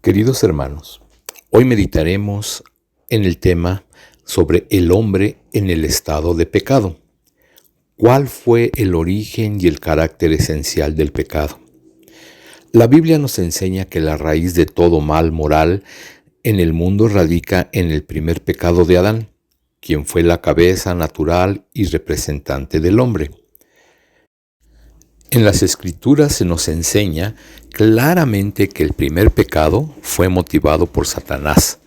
Queridos hermanos, hoy meditaremos en el tema sobre el hombre en el estado de pecado. ¿Cuál fue el origen y el carácter esencial del pecado? La Biblia nos enseña que la raíz de todo mal moral en el mundo radica en el primer pecado de Adán, quien fue la cabeza natural y representante del hombre. En las Escrituras se nos enseña claramente que el primer pecado fue motivado por Satanás.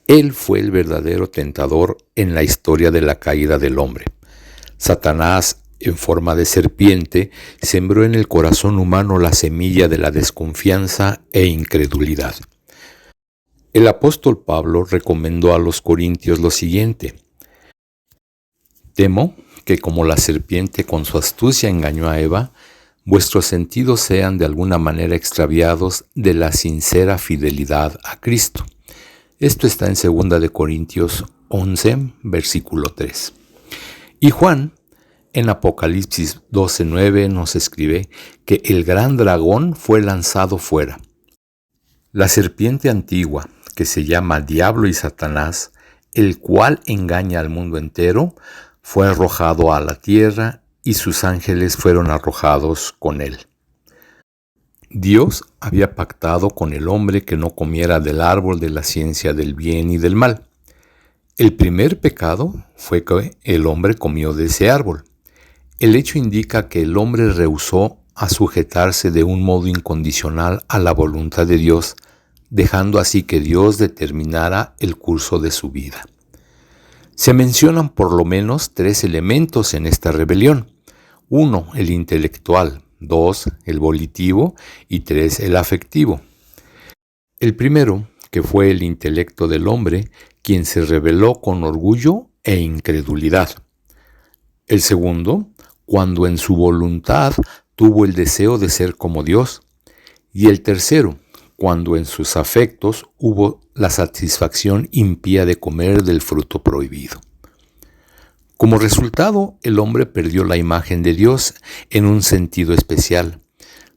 Él fue el verdadero tentador en la historia de la caída del hombre. Satanás, en forma de serpiente, sembró en el corazón humano la semilla de la desconfianza e incredulidad. El apóstol Pablo recomendó a los corintios lo siguiente: temo que como la serpiente con su astucia engañó a Eva, vuestros sentidos sean de alguna manera extraviados de la sincera fidelidad a Cristo. Esto está en 2 Corintios 11, versículo 3. Y Juan, en Apocalipsis 12:9, nos escribe que el gran dragón fue lanzado fuera. La serpiente antigua, que se llama Diablo y Satanás, el cual engaña al mundo entero, fue arrojado a la tierra y sus ángeles fueron arrojados con él. Dios había pactado con el hombre que no comiera del árbol de la ciencia del bien y del mal. El primer pecado fue que el hombre comió de ese árbol. El hecho indica que el hombre rehusó a sujetarse de un modo incondicional a la voluntad de Dios, dejando así que Dios determinara el curso de su vida. Se mencionan por lo menos 3 elementos en esta rebelión. 1, el intelectual; 2, el volitivo; y 3, el afectivo. El primero, que fue el intelecto del hombre, quien se rebeló con orgullo e incredulidad. El segundo, cuando en su voluntad tuvo el deseo de ser como Dios. Y el tercero, cuando en sus afectos hubo la satisfacción impía de comer del fruto prohibido. Como resultado, el hombre perdió la imagen de Dios en un sentido especial.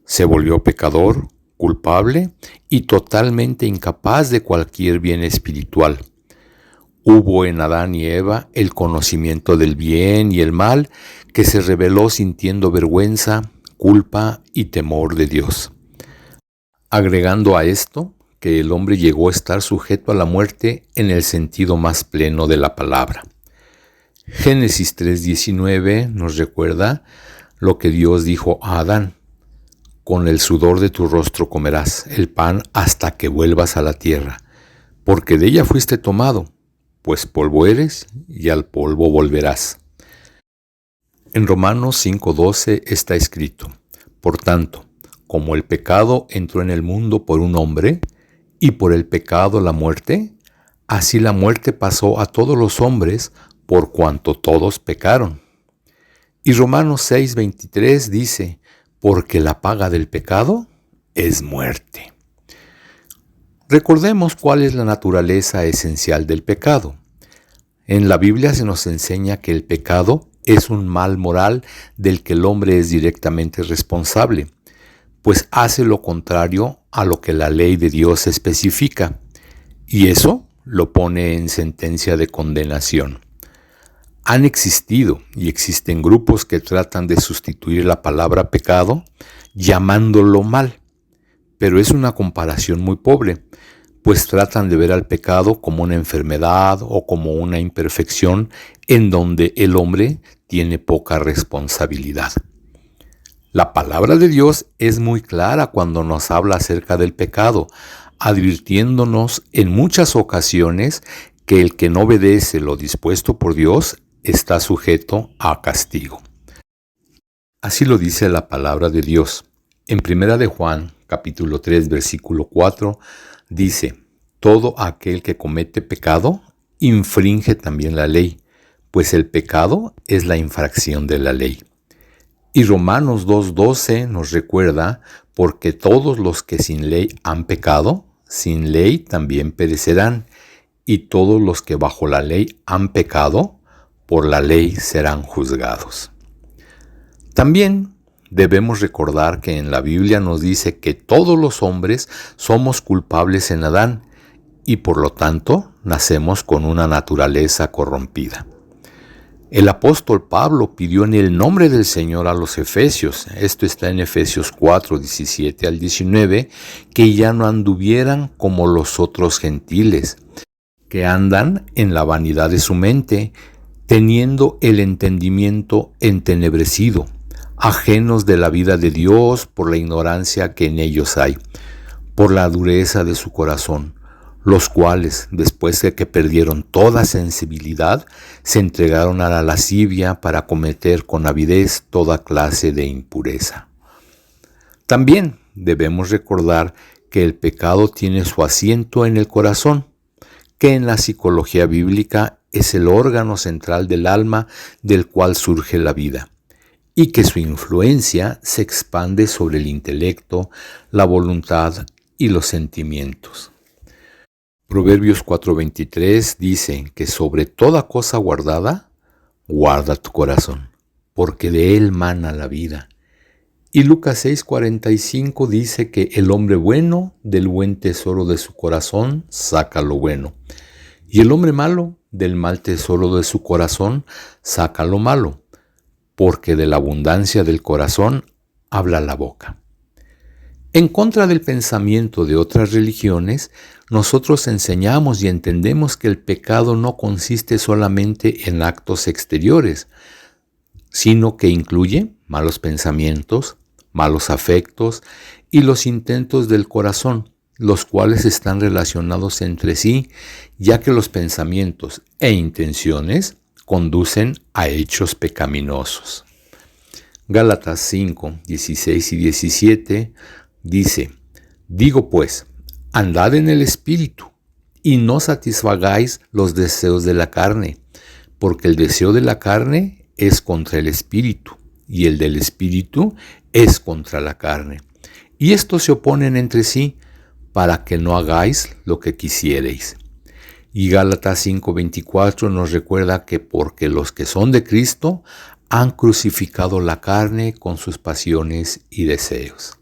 Se volvió pecador, culpable y totalmente incapaz de cualquier bien espiritual. Hubo en Adán y Eva el conocimiento del bien y el mal, que se reveló sintiendo vergüenza, culpa y temor de Dios. Agregando a esto, que el hombre llegó a estar sujeto a la muerte en el sentido más pleno de la palabra. Génesis 3:19 nos recuerda lo que Dios dijo a Adán: con el sudor de tu rostro comerás el pan hasta que vuelvas a la tierra, porque de ella fuiste tomado, pues polvo eres y al polvo volverás. En Romanos 5:12 está escrito: por tanto, como el pecado entró en el mundo por un hombre, y por el pecado la muerte, así la muerte pasó a todos los hombres, por cuanto todos pecaron. Y Romanos 6:23 dice: porque la paga del pecado es muerte. Recordemos cuál es la naturaleza esencial del pecado. En la Biblia se nos enseña que el pecado es un mal moral del que el hombre es directamente responsable, pues hace lo contrario a lo que la ley de Dios especifica, y eso lo pone en sentencia de condenación. Han existido y existen grupos que tratan de sustituir la palabra pecado llamándolo mal, pero es una comparación muy pobre, pues tratan de ver al pecado como una enfermedad o como una imperfección en donde el hombre tiene poca responsabilidad. La palabra de Dios es muy clara cuando nos habla acerca del pecado, advirtiéndonos en muchas ocasiones que el que no obedece lo dispuesto por Dios está sujeto a castigo. Así lo dice la palabra de Dios. En 1 de Juan, capítulo 3, versículo 4, dice: todo aquel que comete pecado infringe también la ley, pues el pecado es la infracción de la ley. Y Romanos 2:12 nos recuerda: porque todos los que sin ley han pecado, sin ley también perecerán, y todos los que bajo la ley han pecado, por la ley serán juzgados. También debemos recordar que en la Biblia nos dice que todos los hombres somos culpables en Adán y por lo tanto nacemos con una naturaleza corrompida. El apóstol Pablo pidió en el nombre del Señor a los efesios, esto está en Efesios 4, 17 al 19, que ya no anduvieran como los otros gentiles, que andan en la vanidad de su mente, teniendo el entendimiento entenebrecido, ajenos de la vida de Dios por la ignorancia que en ellos hay, por la dureza de su corazón, los cuales, después de que perdieron toda sensibilidad, se entregaron a la lascivia para cometer con avidez toda clase de impureza. También debemos recordar que el pecado tiene su asiento en el corazón, que en la psicología bíblica es el órgano central del alma del cual surge la vida, y que su influencia se expande sobre el intelecto, la voluntad y los sentimientos. Proverbios 4:23 dice que sobre toda cosa guardada, guarda tu corazón, porque de él mana la vida. Y Lucas 6:45 dice que el hombre bueno del buen tesoro de su corazón saca lo bueno, y el hombre malo del mal tesoro de su corazón saca lo malo, porque de la abundancia del corazón habla la boca. En contra del pensamiento de otras religiones, nosotros enseñamos y entendemos que el pecado no consiste solamente en actos exteriores, sino que incluye malos pensamientos, malos afectos y los intentos del corazón, los cuales están relacionados entre sí, ya que los pensamientos e intenciones conducen a hechos pecaminosos. Gálatas 5, 16 y 17 dice: digo pues, andad en el Espíritu, y no satisfagáis los deseos de la carne, porque el deseo de la carne es contra el Espíritu, y el del Espíritu es contra la carne. Y estos se oponen entre sí, para que no hagáis lo que quisiereis. Y Gálatas 5:24 nos recuerda que porque los que son de Cristo han crucificado la carne con sus pasiones y deseos.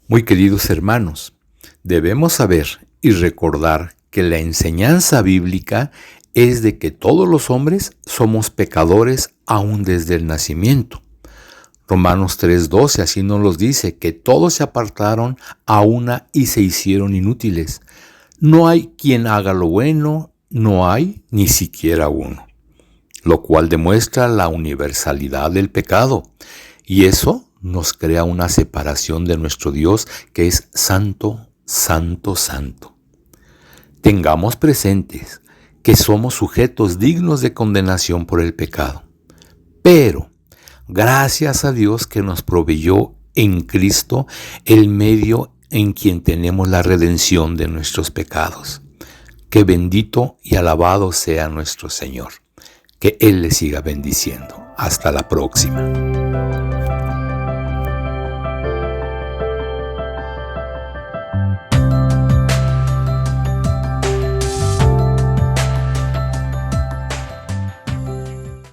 Muy queridos hermanos, debemos saber y recordar que la enseñanza bíblica es de que todos los hombres somos pecadores aún desde el nacimiento. Romanos 3:12 así nos los dice, que todos se apartaron a una y se hicieron inútiles. No hay quien haga lo bueno, no hay ni siquiera uno. Lo cual demuestra la universalidad del pecado. Y eso nos crea una separación de nuestro Dios que es santo, santo, santo. Tengamos presentes que somos sujetos dignos de condenación por el pecado. Pero, gracias a Dios que nos proveyó en Cristo el medio en quien tenemos la redención de nuestros pecados. Que bendito y alabado sea nuestro Señor. Que Él le siga bendiciendo. Hasta la próxima.